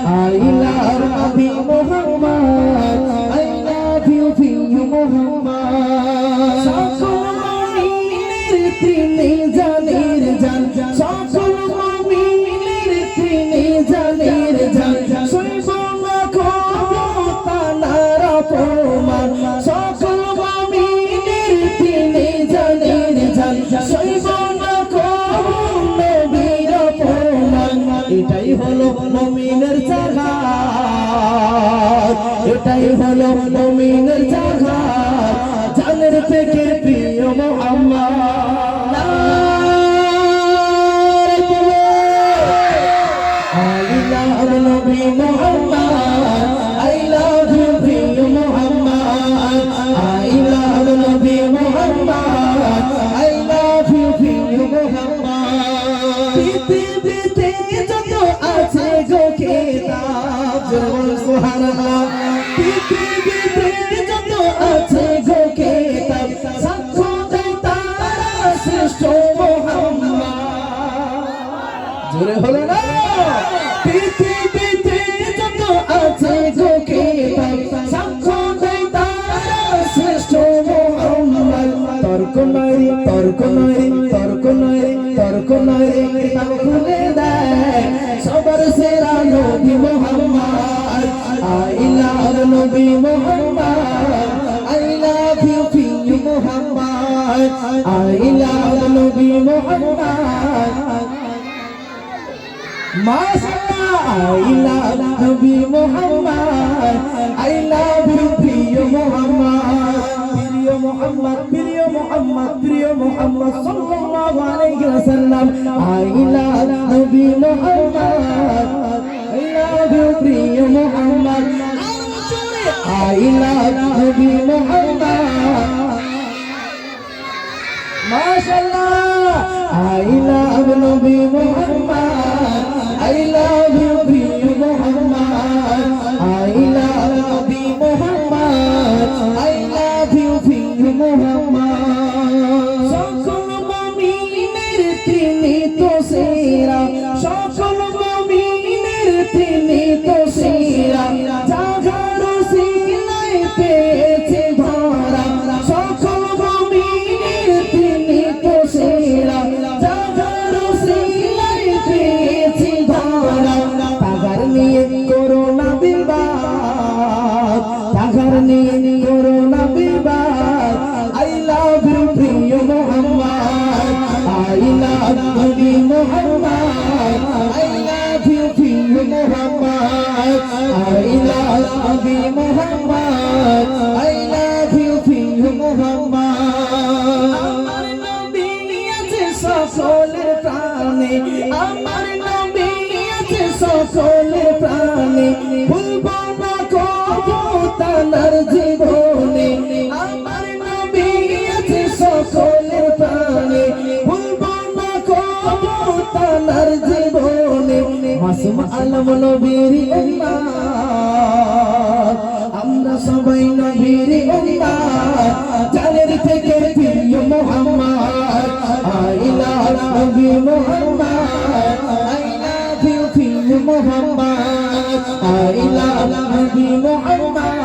I love Nabi Muhammad, I love you Muhammad. সকল মুমিনের তিনি জানের জান, সকল মুমিনের তিনি জানের জান, সইব না কবুতা নার অপমান। সকল মুমিনের তিনি জানের জান, সইব না কবুতা নবীর অপমান। এটাই হলো মুমিনের জাগাত, এটাই হলো মুমিনের জাগাত, জানের থেকে প্রিয় Muhammad. I love Nabi Muhammad, I love you প্রিয় Muhammad. I love Nabi Muhammad, I love you প্রিয় মুহাম্মদ। পৃথিবীতে যত আছে গো কিতাব, জোরে সুবহানাল্লাহ। পৃথিবীতে যত আছে গো কিতাব, সাক্ষ্য দেয় তারা শ্রেষ্ঠ মুহাম্মদ। জোরে হলো না? পৃথিবীতে যত আছে গো কিতাব, সাক্ষ্য দেয় তারা শ্রেষ্ঠ মুহাম্মদ। তর্ক নয়, তর্ক নয়, তর্ক নয়, তর্ক নয়, কিতাব খুলে দেয় সবার সেরা নবী Muhammad. I love Nabi Muhammad, I love you Muhammad, I love Nabi Muhammad। মাশাআল্লাহ, I love Nabi Muhammad, I love you প্রিয় মুহাম্মদ। প্রিয় মুহাম্মদ, প্রিয় মুহাম্মদ, প্রিয় মুহাম্মদ সাল্লাল্লাহু আলাইহি ওয়াসাল্লাম। I love Nabi Muhammad, I love you প্রিয় Muhammad. I love Nabi Muhammad। মাশাআল্লাহ, I love Nabi Muhammad, I love you প্রিয় Muhammad. I love Nabi Muhammad, I love you প্রিয় মুহাম্মদ। সকল মুমিনের তিনি তো সেরা, সকল মুমিনের তিনি তো সেরা, জাগার সিনায় পেয়েছে ধরা। সকল মুমিনের তিনি তো সেরা, জাগার সিনায় পেয়েছে ধরা। তাগার নিয়ে করোনা বিবাদ, তাগার নিয়ে করোনা বিবাদ। I love you প্রিয় Muhammad, I love Nabi Muhammad, I love you প্রিয় Muhammad. I love Nabi Muhammad, I love you প্রিয় মুহাম্মদ। আমার নবী আছে সকলের প্রাণে, আমার নবী আছে সকলের প্রাণে, ভুলবো না কবু তার জীবনে। আমার নবী আছে সকলের প্রাণে, ভুলবো না কবু তার জীবনে। মাসুম আলম নবীর উম্মত, আমরা সবাই নবীর উম্মত, জানের থেকে প্রিয় Muhammad. I love Nabi Muhammad, I love you প্রিয় Muhammad. I love Nabi Muhammad,